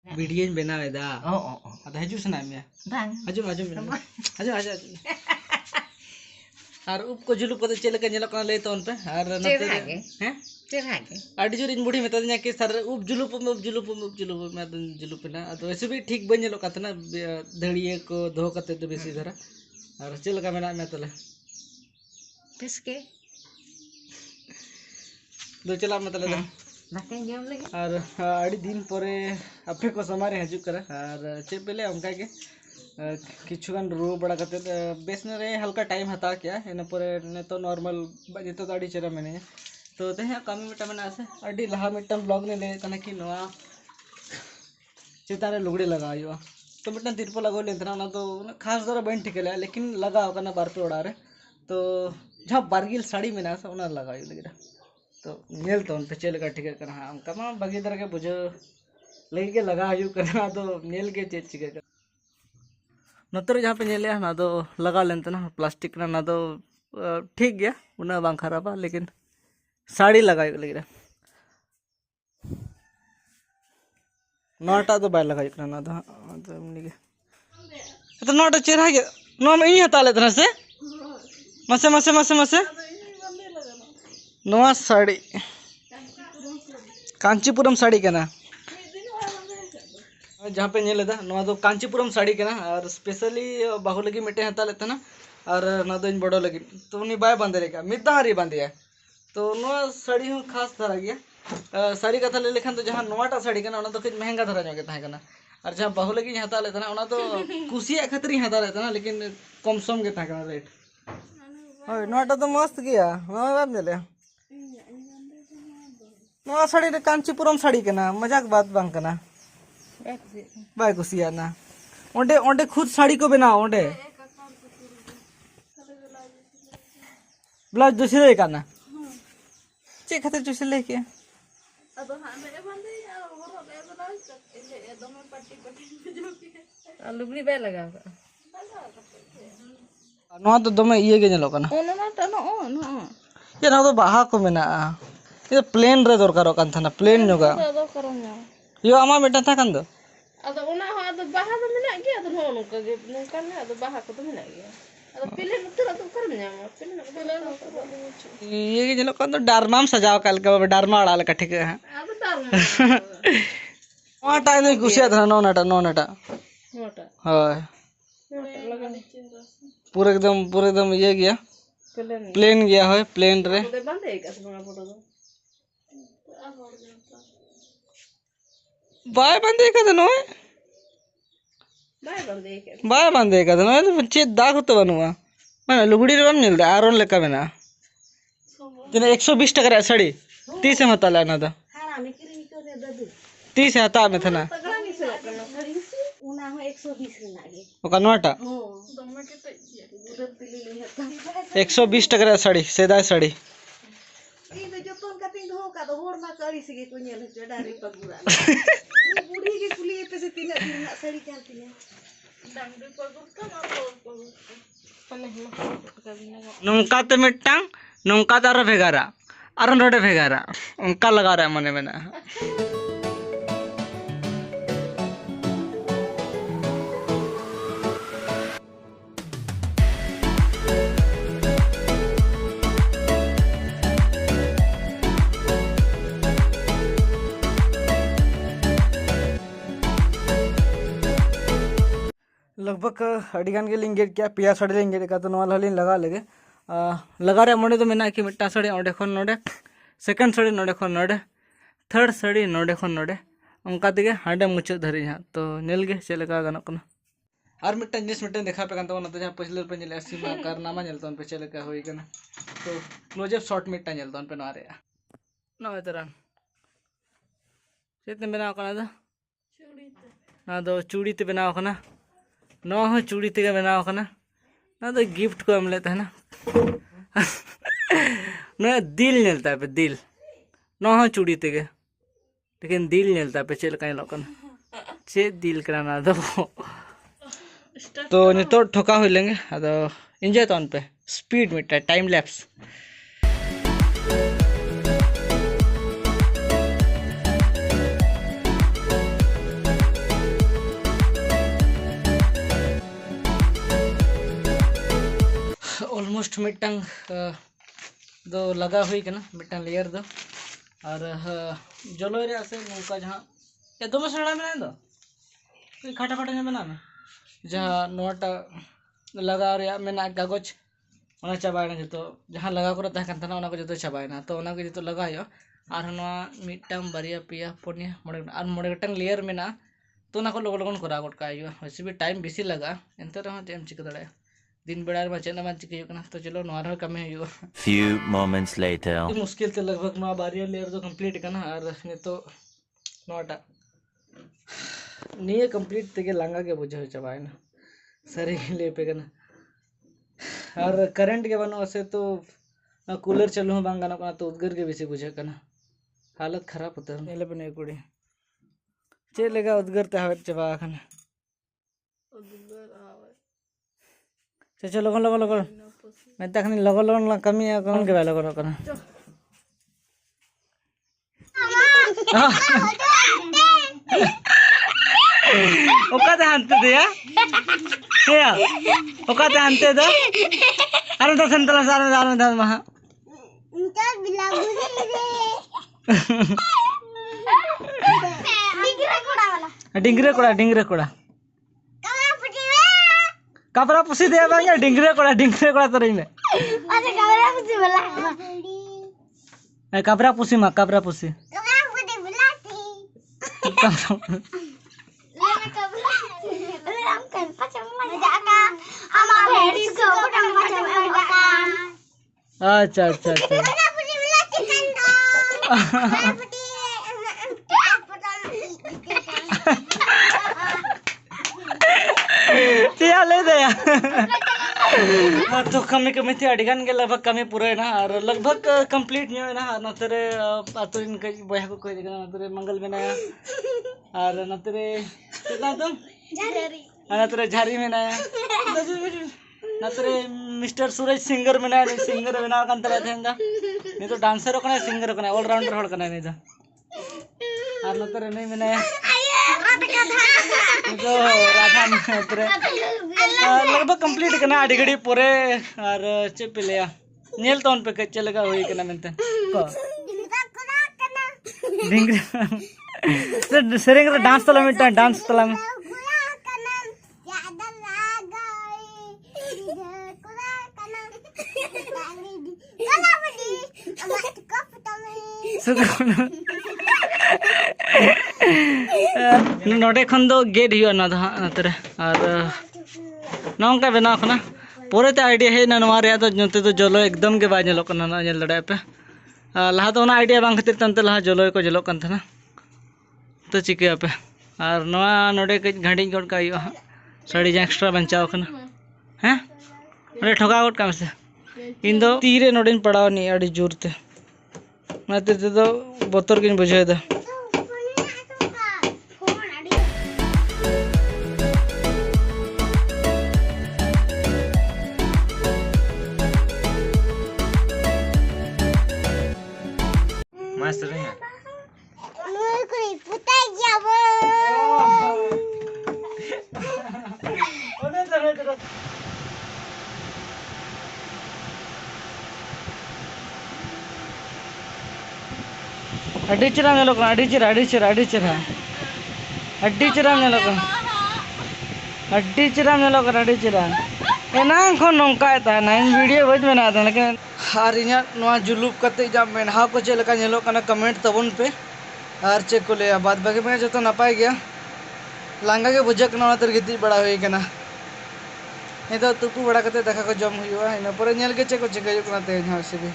video बनावेदा अद हजू सना में bang हजू हजू हजू हजू और उप को जुलुप को चेले के नेलो कना ले तो उन पे और नते हैं cerage आडी जोर इन बुढ़ी में तद냐 के सर उप जुलुप में मैं तो जुलुप ना तो वैसे भी ठीक बन नेलो कतना धड़िए को धो कते तो बेसी धरा और चेल का मेना में तले peske दो चला में तले makan jam lagi और आड़ी दिन परे अपे को समारे हजू करे और चे पहले उनका के किछुगान रू बड़ा करते बेस ने रे हल्का टाइम हता क्या इन परे ने तो नॉर्मल जितो तो आड़ी चेरा मैंने तो तेहे कमी मिटा मैंने आसे आड़ी लहा मिटन ब्लॉग ने ले कना कि नवा चितारे लुगड़ी लगायो तो मिटन तिरपो लगो लेंतना ना तो खास दरा बन ठिकले लेकिन लगा कना बार पे उड़ा रे तो जहां बारगिल साड़ी में ना उना लगायो लगिरा तो नेल तो उन पे चेल का ठीक करना हम कमा बगी तरह के बुझो लगी के लगा हजू करना तो नेल के चेक चिके कर नतर जहाँ पे नेले ना तो लगा लेते ना प्लास्टिक ना तो ठीक गया उना बांग खराबा लेकिन साड़ी लगाई लगी रहा नोटा तो बाय लगाई ना तो तो नोटा चेहरा के नो में ही हता लेते ना से मसे मसे मसे मसे नवा साड़ी कांचीपुरम साड़ी के ना जहाँ पे नेल था नवा तो कांचीपुरम साड़ी के ना और स्पेशली बाहु लगी मिटे हता लेते ना और ना तो इन बड़ो लगी तो उन्हीं बाय बांधे लेगा मिदा हारी बांधे है तो नवा साड़ी हूँ खास धरा गया साड़ी कथा ले लेखान तो जहाँ नवाटा साड़ी के ना तो कुछ महंगा धरा जो के ना और जहाँ बाहु लगी हता लेते ना उना तो कुसिया खतरी हता लेते ना लेकिन कम सम के था रेट ओए नवाटा तो मस्त गया नवा बांधे ले नवा साड़ी रे कांचीपुरम साड़ी के ना मजाक बात बांग कना बाय कुसिया ना ओंडे ओंडे खुद साड़ी को बनाओ ओंडे ब्लाउज दूसरी दे काना चे खातिर दूसरी लेके लुगड़ी बे लगा नवा तो दमे ये के नेलो काना ये ना तो बाहा को मेना ये प्लेन रे दरकार कान थाना प्लेन जोगा यो आमा बेटा था कान दो अदो उना हो अदो बाहा तो मिना गया अदो हो नुका जे नुका ने अदो बाहा को तो मिना गया अदो पिले नुतरा तो कर न्याम पिले ये के नेलो कान तो डारमाम सजाव काल के डारमा अड़ा ले ठीक है अदो दार नवाटा नहीं कुसिया था नोनाटा मोटा हां लगा पूरा एकदम ये गया प्लेन गया है प्लेन रे बांधे का बड़ा फोटो तो बाय बंदे का तो नोए बाय बंदे का तो नोए तो चे दाग तो बनवा माने लुगड़ी रे बन मिलदा आरोन लेका बना जने 120 टका साड़ी 30 में हता लेना था हां में किरी को दे ददु 30 हता में था ना तगड़ा नहीं से उना हो 120 रे नागे ओका नोटा हो दमे के तो उधर दिल्ली ले हता 120 टका साड़ी सेदा साड़ी ई तो जतन कटिंग हो का तो होर मा करी से को नेल छ डारी पगुरा बुढ़ी के कुली पे से तीन दिन साड़ी चलती है डांगरी पगुर का मारो नौका ते मिट्टांग नौका तार भेगारा और नोडे भेगारा उनका लगा रहा है मने में ना लगभग अड़ीगान के लिंगेट क्या पिया साड़ी लिंगेट का तो नवा हलिन लगा लगे लगा रे मोड़े तो मेना कि मिट्टा साड़ी ओंडे खन नोडे सेकंड साड़ी नोडे खन नोडे थर्ड साड़ी नोडे खन नोडे उनका तेगे हांडे मुचाद धरी हाँ तो नेल गे चेले का गानों कना और मिट्टा जिस मिट्टा देखा पे कांता तो जहाँ पिछले पे नेले सीमा कारनामा नेलता उन पे चेले का होई कना तो क्लोजअप शॉट मिट्टा नेलता उन पे ना रे ना तरह चेतने बनाओ कना था ना तो चूड़ी ते बनाओ कना नवा हो चूड़ी ते बनाओ कना ना तो गिफ्ट को हम लेते हैं ना ना दिल नेलता है पे दिल नवा हो चूड़ी ते लेकिन दिल नेलता है पे चल कहीं लोकन चे दिल कराना तो नितो ठोका हो लेंगे अदो एंजॉय तो उन पे स्पीड में टाइम लैप्स ऑलमोस्ट मिटंग दो लगा हुई कना मिटंग लेयर दो और जलो रे से नौका जहाँ ये दो मसड़ा में दो तो खाटा खाटा में बना में जहाँ नोट लगा रे में कागज ओना चाबायना जो जहाँ लगा कर तहन तना ओना को जो चाबायना तो ओना को जो लगा हो और मिटंग बारिया पिया पुनिया मोड़े गटंग लेयर में तो ओना को लगन लगन करा गट का वैसे भी टाइम बेसी लगा एंते रहा चेम चिका दाड़े दिन बेड़ा में चेना मान चिका तो चलो नोर कमी हो few moments later मुश्किल ते लगभग नोआ बारिया लेयर तो कंप्लीट कना और नितो नोटा निये कंप्लीट तेगे लांगा के बुझे चाबायना सरी ले पे कना और करंट के बनो से तो कूलर चलो बांग गाना तो उद्गर के बेसी बुझे कना हालत खराब होता है एले बने कुड़ी चे लेगा उद्गर ते हवेत चबा खाना चलो लगन लगन लगन मैं तखनी लगन लगन कमी है कौन के वाला करो कना ओका ते हंते दे या ओका ते हंते दो अरे तो संतला सारे दान दान महा उनका बिलागु रे डिंगरे कोड़ा कपड़ा पुसी दे बांगे डिंगरे कोड़ा तो रही में अरे कपड़ा पुसी वाला कपड़ा पुसी मा कपड़ा पुसी अच्छा अच्छा अच्छा ले दे तो कमी कमी थी अड़गान के लगभग कमी पूरे ना और लगभग कंप्लीट नहीं है ना नतरे आतो इनके बया को कोई देखना नतरे मंगल बनाया और नतरे कितना तुम नतरे झारी में नया नतरे मिस्टर सूरज सिंगर में नया सिंगर बना कर अंतर थे नहीं तो डांसर होना सिंगर होना ऑलराउंडर होड़ करना नहीं था और नतरे नहीं में नया जो राधा नतरे लगभग कंप्लीट करना आड़ी घड़ी पूरे और चिप लिया नील तो उन पे कच्चे लगा हुई करना मिलते को डिंग सेरेंग तो डांस तला में डांस तला में नोडे खन दो गेट हुआ ना नतरे और नौका बना खना पूरे ते आइडिया है ना नवा रे तो जलो एकदम के बाय जलो कना ना जल लड़ाई पे लहा तो ना आइडिया बांग खातिर तंते लहा जलो को जलो कन था तो चिके पे और नवा नोडे कई घाड़ी गोट का हुआ साड़ी जा एक्स्ट्रा बंचाव कना हैं नोडे ठोका गोट का से इन दो तीरे नोडिन पड़ाव नहीं अड़ी जोरते नाते तो बोतर किन बुझे दा मस्त रही है अड्डीचरा नेलो अड्डीचरा अड्डीचरा अड्डीचरा अड्डीचरा नेलो अड्डीचरा नेलो अड्डीचरा एना खन नौका था ना वीडियो बज बना था लेकिन और इना नवा जुलूप करते जा मेनहा को चेल का नेलो कना कमेंट तबन पे और चेक को ले बाद बाकी में जो तो नपाय गया लांगा के बुझक ना तर गिती बड़ा हुई कना नहीं तो तुकु बड़ा करते देखा को जम हुआ इन पर नेल के चेक को चेक कना ते यहाँ से भी